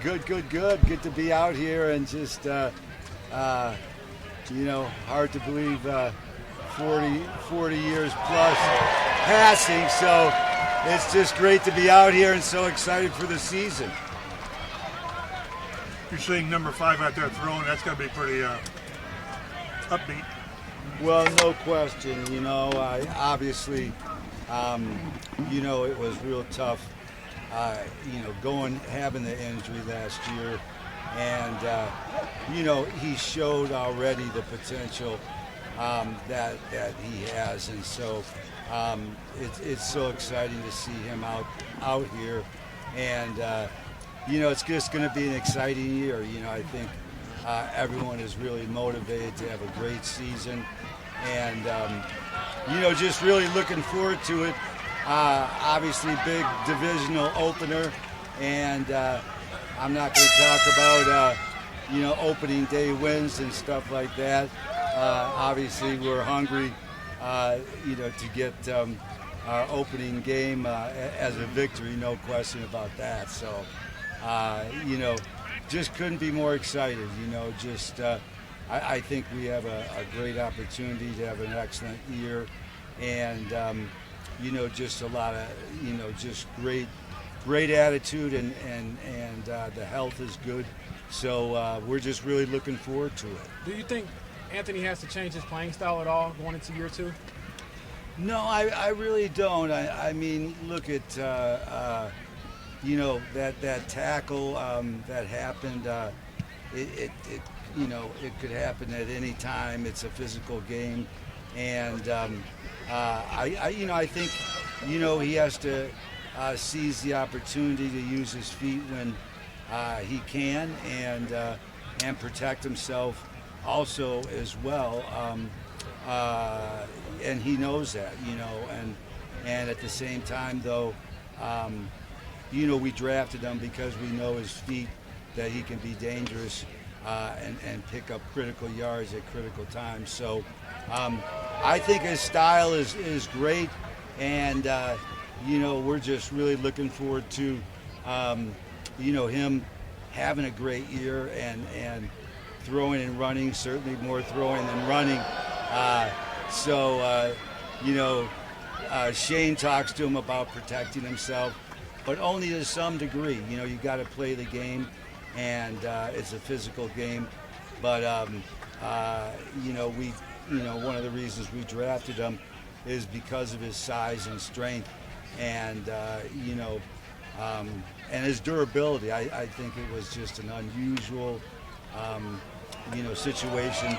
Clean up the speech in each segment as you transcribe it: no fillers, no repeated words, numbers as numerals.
Good, good, good. Good to be out here and just, hard to believe 40 years plus passing. So it's just great to be out here and so excited for the season. You're seeing number 5 out there throwing. That's got to be pretty upbeat. Well, no question. Obviously, it was real tough. Having the injury last year, and he showed already the potential that he has, and so it's so exciting to see him out here, and it's just going to be an exciting year. I think everyone is really motivated to have a great season, and just really looking forward to it. Obviously, big divisional opener, and I'm not going to talk about opening day wins and stuff like that. Obviously, we're hungry, to get our opening game as a victory, no question about that. So, just couldn't be more excited. I think we have a great opportunity to have an excellent year, and just a lot of, just great attitude, and the health is good. So we're just really looking forward to it. Do you think Anthony has to change his playing style at all going into year 2? No, I really don't. I mean, look at, that tackle that happened. It could happen at any time. It's a physical game. And I think, he has to seize the opportunity to use his feet when he can, and protect himself also as well. And he knows that, and at the same time, though, we drafted him because we know his feet, that he can be dangerous and pick up critical yards at critical times. So I think his style is great, and we're just really looking forward to him having a great year and throwing and running, certainly more throwing than running. Shane talks to him about protecting himself, but only to some degree. You got to play the game, and it's a physical game. But one of the reasons we drafted him is because of his size and strength, and and his durability. I think it was just an unusual, situation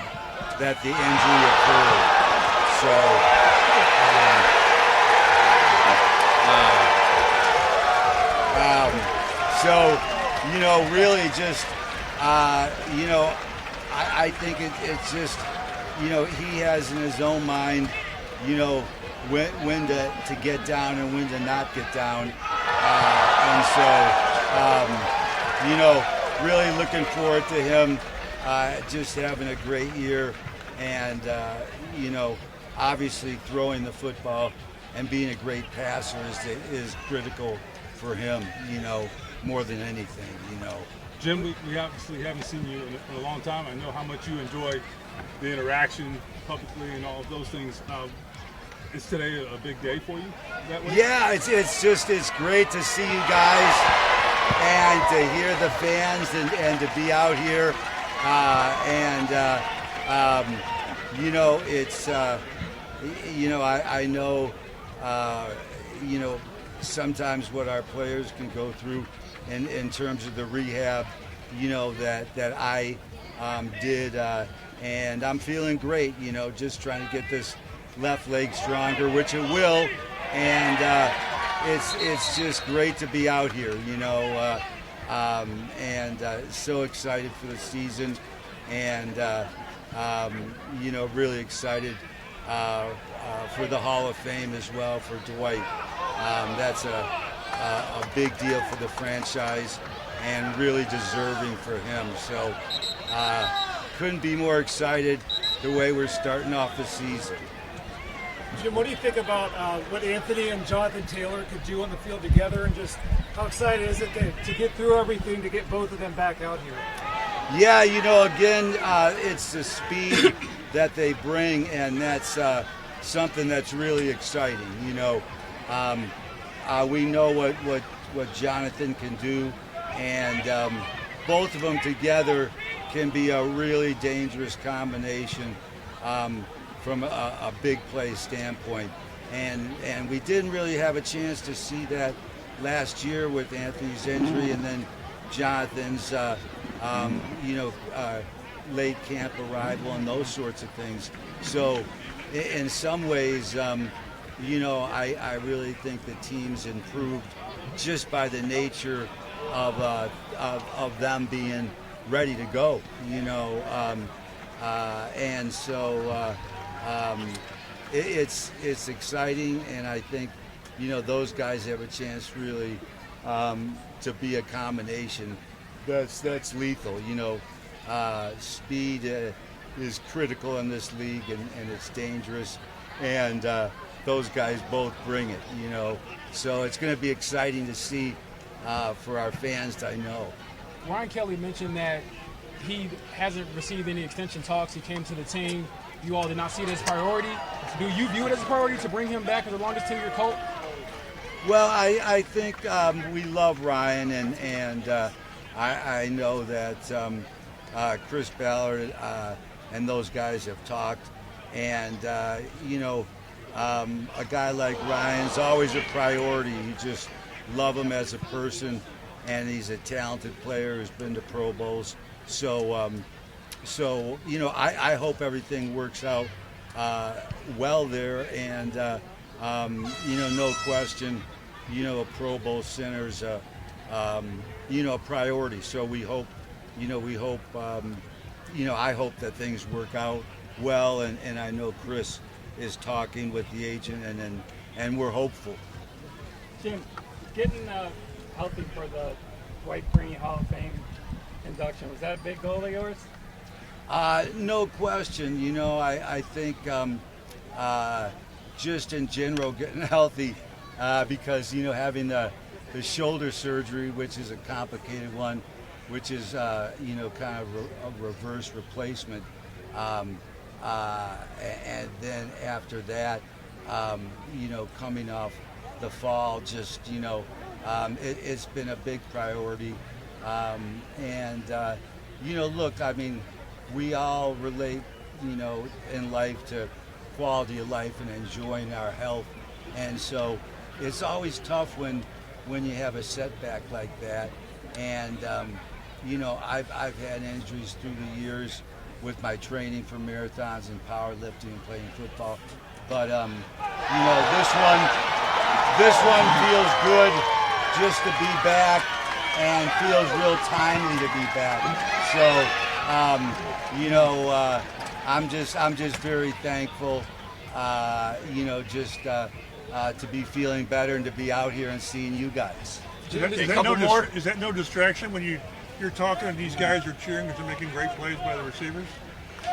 that the injury occurred. Really just, I think it's just, he has in his own mind, when to get down and when to not get down. Really looking forward to him just having a great year, and, obviously throwing the football and being a great passer is critical for him, more than anything, Jim, we obviously haven't seen you in a long time. I know how much you enjoy the interaction publicly and all of those things. Is today a big day for you that way? Yeah, it's great to see you guys and to hear the fans and to be out here. I know, sometimes what our players can go through in terms of the rehab, that I did, and I'm feeling great, just trying to get this left leg stronger, which it will, and it's just great to be out here, so excited for the season, and really excited for the Hall of Fame as well for Dwight. That's a big deal for the franchise and really deserving for him. So couldn't be more excited the way we're starting off the season. Jim, what do you think about what Anthony and Jonathan Taylor could do on the field together, and just how excited is it to get through everything to get both of them back out here? Yeah, again, it's the speed that they bring, and that's something that's really exciting. We know what Jonathan can do, and both of them together can be a really dangerous combination from a big play standpoint. And we didn't really have a chance to see that last year with Anthony's injury, and then Jonathan's late camp arrival and those sorts of things. So in some ways, I really think the team's improved just by the nature of them being ready to go, and so it's exciting, and I think those guys have a chance really to be a combination that's lethal. Speed is critical in this league, and it's dangerous, and those guys both bring it. So it's going to be exciting to see for our fans. I know. Ryan Kelly mentioned that he hasn't received any extension talks. He came to the team. You all did not see it as a priority. Do you view it as a priority to bring him back as the longest tenured Colt? Well, I think we love Ryan, and I know that Chris Ballard and those guys have talked, and a guy like Ryan's always a priority. You just love him as a person, and he's a talented player who's been to Pro Bowls. So I hope everything works out well there, and no question, a Pro Bowl center's a priority. So we hope, I hope that things work out well, and I know Chris is talking with the agent, and we're hopeful. Jim, getting healthy for the Dwight Freeney Hall of Fame induction, was that a big goal of yours? No question. I think just in general getting healthy, because having the shoulder surgery, which is a complicated one, which is kind of a reverse replacement, and then after that, coming off the fall, just it's been a big priority, and look, I mean, we all relate, in life to quality of life and enjoying our health, and so it's always tough when you have a setback like that, and I've had injuries through the years with my training for marathons and powerlifting and playing football, but this one feels good just to be back, and feels real timely to be back. So I'm just very thankful, to be feeling better and to be out here and seeing you guys. Is that no distraction when you're talking and these guys are cheering because they're making great plays by the receivers?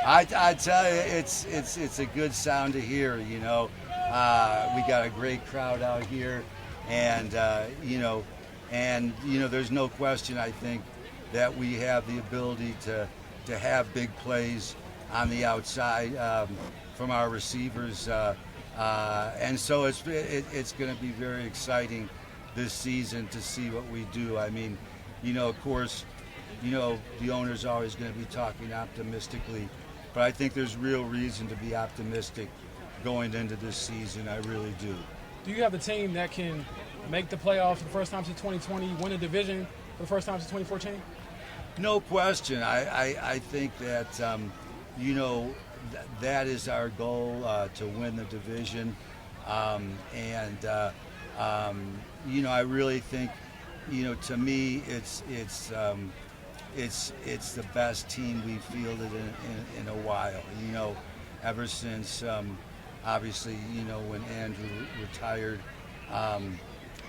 I tell you, it's a good sound to hear. We got a great crowd out here, and there's no question, I think, that we have the ability to have big plays on the outside from our receivers, and so it's going to be very exciting this season to see what we do. I mean, of course, the owner's always going to be talking optimistically, but I think there's real reason to be optimistic going into this season. I really do. Do you have the team that can make the playoffs for the first time since 2020, win a division for the first time since 2014? No question. I think that, that is our goal, to win the division. I really think, to me, it's the best team we've fielded in a while. Ever since, obviously, when Andrew retired,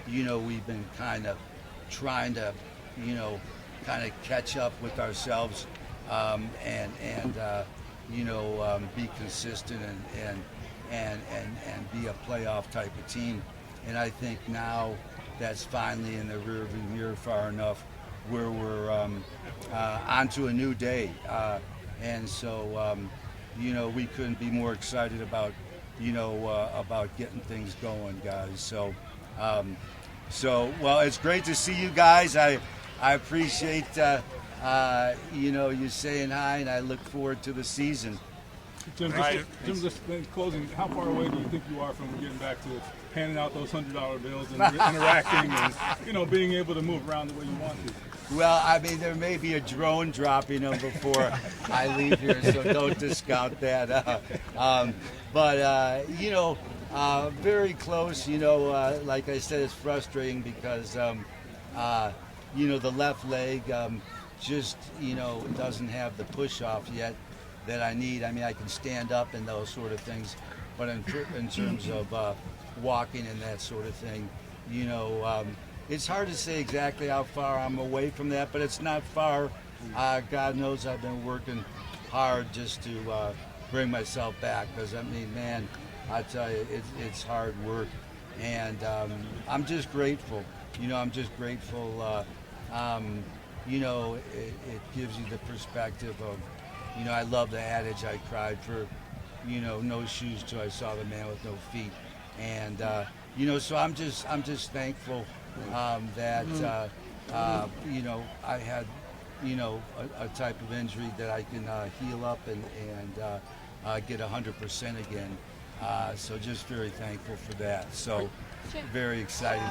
we've been kind of trying to, kind of catch up with ourselves, and be consistent and be a playoff type of team. And I think now that's finally in the rearview mirror far enough where we're onto a new day. And so, we couldn't be more excited about, about getting things going, guys. So, well, it's great to see you guys. I appreciate, you saying hi, and I look forward to the season. Jim, just in closing, how far away do you think you are from getting back to handing out those $100 bills and interacting and, being able to move around the way you want to? Well, I mean, there may be a drone dropping them before I leave here, so don't discount that. Very close. Like I said, it's frustrating because, the left leg just, doesn't have the push off yet that I need. I mean, I can stand up and those sort of things, but in terms of walking and that sort of thing, it's hard to say exactly how far I'm away from that, but it's not far. God knows I've been working hard just to bring myself back, because I mean, man, I tell you, it's hard work, and I'm just grateful. I'm just grateful. It gives you the perspective of, I love the adage, I cried for, no shoes till I saw the man with no feet. And, so I'm just thankful that, I had, a type of injury that I can heal up and get 100% again. So just very thankful for that. So very excited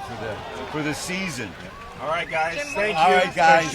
for the season. All right, guys. Thank you. All right, guys.